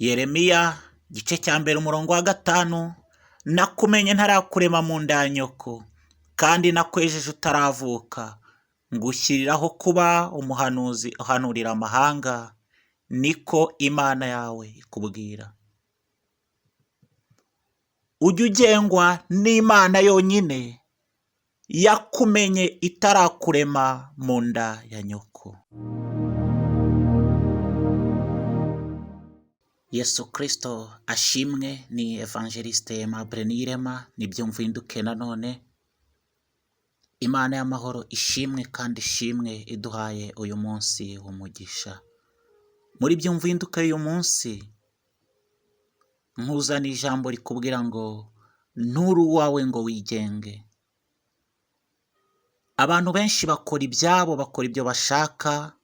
Yeremiya igice cya mbere umurongo wa 5. Nakumenye ntarakurema mu nda ya nyoko, kandi nakwejeje utaravuka, ngushyiriraho kuba umuhanuzi uhanurira amahanga, niko Imana yawe ikubwira. Ujye ugengwa n'Imana yonyine yakumenye itarakurema mu nda ya nyoko. Yesu Kristo ashimwe. Ni Evangeliste Aimable Niyirema, nibyo mvinduke nanone. Imana y'amahoro ishimwe kandi ishimwe iduhaye uyu munsi w'umugisha. Muri byo mvinduke uyu munsi nkuzana ijambo rikubwira ngo nturi uwawe ngo wigenge. Abantu benshi bakora ibyabo, bakora ibyo bashaka,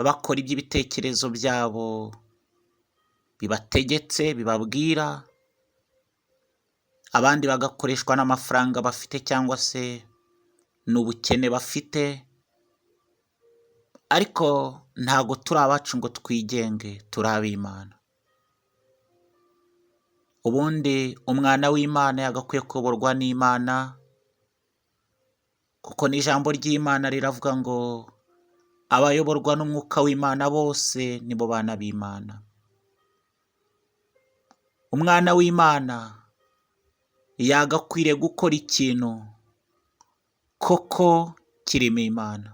bakora iby'ibitekerezo byabo bibategetse, bibabwira. Abandi bagakoreshwa n'amafaranga bafite cyangwa se n'ubukene bafite, ariko ntago turi abacu ngo twigenge, turi ab'Imana. Ubundi umwana w'Imana yagakwiye kuyoborwa n'Imana, kuko n'ijambo ry'Imana riravuga ngo abayoborwa n'umwuka w'Imana bose nibo bana b'Imana. Umwana w'Imana yagakwiriye gukora ikintu koko kirimo Imana.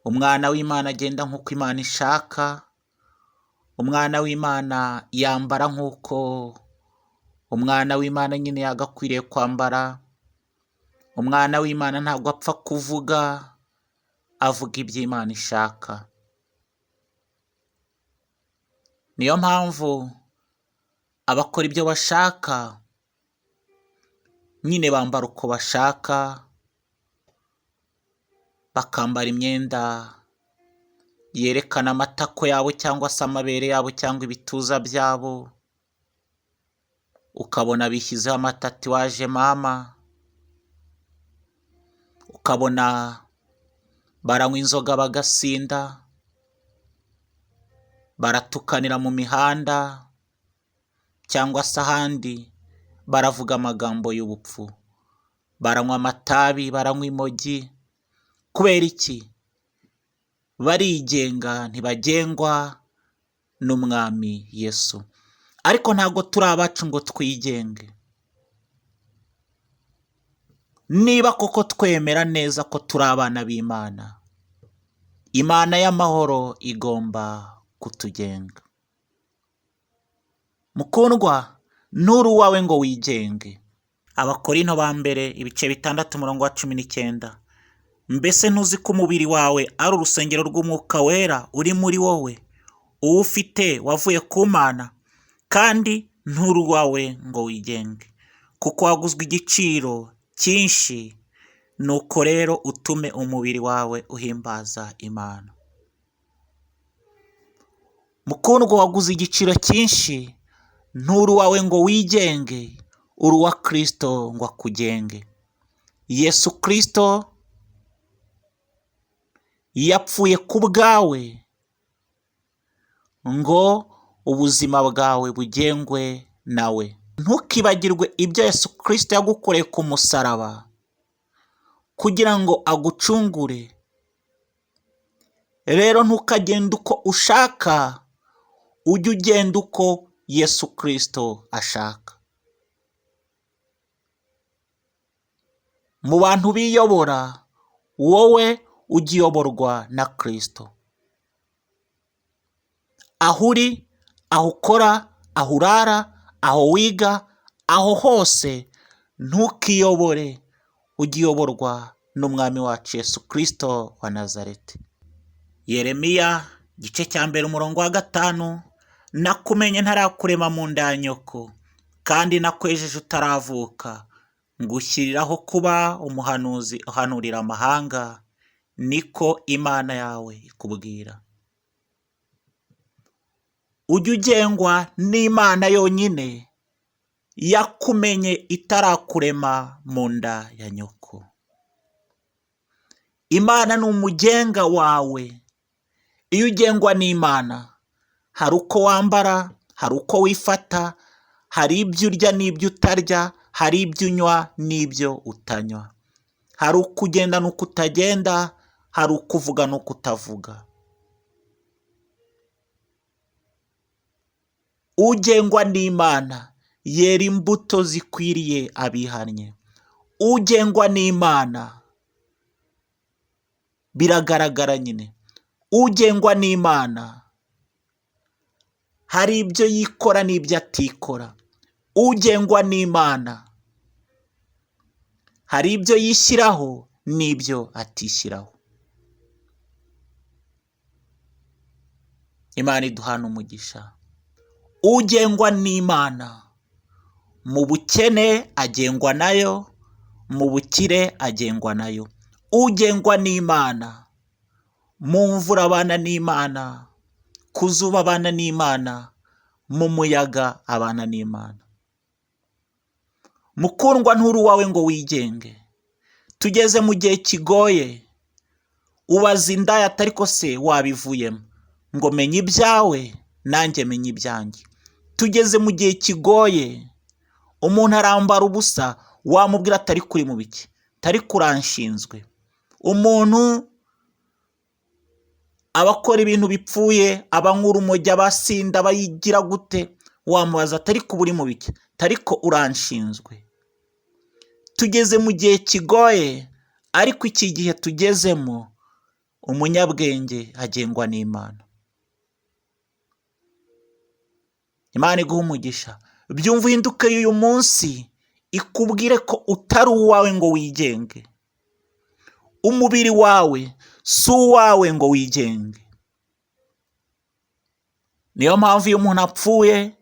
Umwana w'Imana agenda nk'uko Imana ishaka. Umwana w'Imana yambara nk'uko umwana w'Imana nyine yagakwiriye kwambara. Umwana w'Imana ntabwo apfa kuvuga, avuga ibyo Imana ishaka. Niyo mpamvu abakora ibyo bashaka nyine bambara uko bashaka, bakambara imyenda yerekana amatako yabo cyangwa se amabere yabo cyangwa ibituza byabo, ukabona bishyizeho amatatuwaje mama, ukabona baranywa inzoga bagasinda, baratukanira mu mihanda cyangwa se ahandi, baravuga amagambo y'ubupfu, baranywa amatabi, baranywa imogi. Kubera iki? Barigenga, ntibagengwa n'umwami Yesu. Ariko ntabwo turi abacu ngo twigenge. Niba koko twemera neza ko turi abana b'Imana, Imana y'amahoro igomba kutugenga. Mukundwa, nturi uwawe ngo wigenge. Abakorinto ba mbere ibice 6 umurongo wa 19. Mbese ntuzi ko umubiri wawe ari urusengero rw'umwuka wera uri muri wowe, uwo ufite wavuye ku Mana, kandi nturi uwawe ngo wigenge, kuko waguzwe igiciro cyinshi. Nuko rero utume umubiri wawe uhimbaza Imana. Mukundwa, waguze igiciro cyinshi, nturi uwawe ngo wigenge, uri uwa Kristo ngo akugenge. Yesu Kristo yapfuye ku bwawe ngo ubuzima bwawe bugengwe nawe. Ntukibagirwe ibyo Yesu Kristo yagukoreye ku musaraba kugira ngo agucungure. Rero ntukagende uko ushaka, ujye ugenda uko Yesu Kristo ashaka. Mu bantu biyobora, wowe ujye uyoborwa na Kristo. Aho uri, aho ukora, aho urara, aho wiga, aho hose ntukiyobore, ujye uyoborwa n'umwami wacu Yesu Kristo wa Nazareti. Yeremiya igice cya mbere umurongo wa 5. Nakumenye ntarakurema mu nda ya nyoko, kandi nakwejeje utaravuka, ngushyiriraho kuba umuhanuzi uhanurira amahanga, niko Imana yawe ikubwira. Ujye ugengwa n'Imana yonyine yakumenye itarakurema mu nda ya nyoko. Imana ni umugenga wawe. Iyo ugengwa n'Imana, hari uko wambara, hari uko wifata, hari ibyo urya n'ibyo utarya, hari ibyo unywa n'ibyo utanywa, hari uko ugenda n'uko utagenda, hari uko uvuga n'uko utavuga. Ugengwa n'Imana yera imbuto zikwiriye abihannye. Ugengwa n'Imana biragaragara nyine. Ugengwa n'Imana hari ibyo yikora n'ibyo atikora. Ugengwa n'Imana hari ibyo yishyiraho n'ibyo atishyiraho. Imana iduhana umugisha. Ugengwa n'Imana mu bukene agengwa nayo, mu bukire agengwa nayo. Ugengwa n'Imana mu mvura abana n'Imana, ku zuba abana n'Imana, mu muyaga abana n'Imana. Mukundwa, nturi uwawe ngo wigenge. Tugeze mu gihe kigoye. Ubaza indaya ati ariko se wabivuyemo? Ngo menya ibyawe nanjye menya ibyanjye. Tugeze mu gihe kigoye. Umuntu arambara ubusa, wamubwira atari kuri mu biki? Tari kuranshinzwe. Umuntu abakora ibintu bipfuye, abankura urumogi, abasinda, bayigira gute? Wamubaza atari kuburi mu biki? Tariko uranshinzwe. Tugeze mu gihe kigoye, ariko iki gihe tugezemo umunyabwenge agengwa n'Imana. Imana iguha umugisha. Byumva uhinduke uyu munsi ikubwire ko utari uwawe ngo wigenge. Umubiri wawe si uwawe ngo wigenge. Niyo mpamvu iyo umuntu apfuye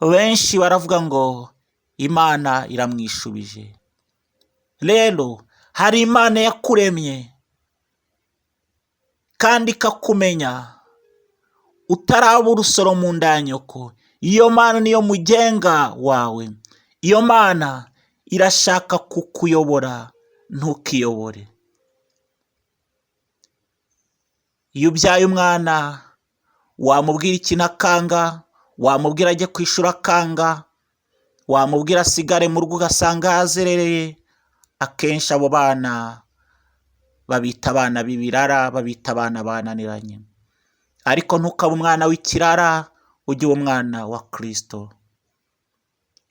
benshi baravuga ngo Imana iramwishubije. Rero hari Imana yakuremye kandi ikakumenya utaraba urusoro mu nda ya nyoko. Iyo Mana niyo mugenga wawe. Iyo Mana irashaka kukuyobora, ntukiyobore. Iyo ubyaye umwana wamubwira ikintu akanga, wamubwira ajye ku ishuri akanga, wamubwira asigare mu rugo ugasanga yazerereye. Akenshi abo bana babita abana b'ibirara, babita abana bananiranye. Ariko ntukabe umwana w'ikirara, ujye uba umwana wa Kristo.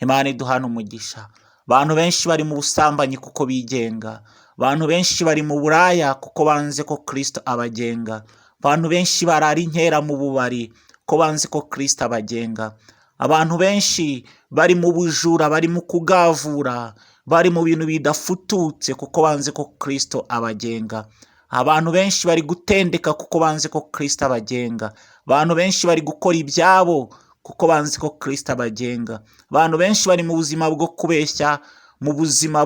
Imana iduhana umugisha. Abantu benshi bari mu busambanyi kuko bigenga. Abantu benshi bari mu buraya kuko banze ko Kristo abagenga. Abantu benshi barara inkera mu bubari ko banze ko Kristo abagenga. Abantu benshi bari mu bujura, bari mu kugavura, bari mu bintu bidafututse kuko banze ko Kristo abagenga. Abantu benshi bari gutendeka kuko banze ko Kristo abagenga. Abantu benshi bari gukora ibyabo kuko banze ko Kristo abagenga. Abantu benshi bari mu buzima bwo kubeshya, mu buzima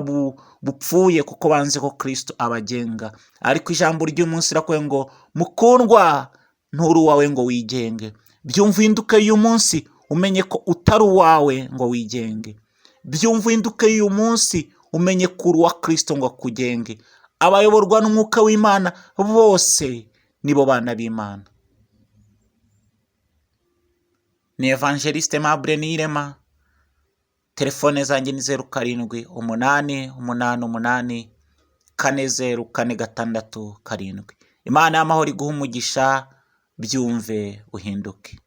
bupfuye kuko banze ko Kristo abagenga. Ariko ijambo ry'umunsi rirakubwira ngo mukundwa, nturi uwawe ngo wigenge. Byumva uhinduke uyu munsi umenye ko utari uwawe ngo wigenge. Byumva uhinduke uyu munsi umenye ko uri uwa Kristo ngo akugenge. Abayoborwa n'umwuka w'Imana bose nibo bana b'Imana. Ni Evangeliste Aimable Niyirema. Telefone zanjye ni 07884046. Imana y'amahoro iguha umugisha. Byumve uhinduke.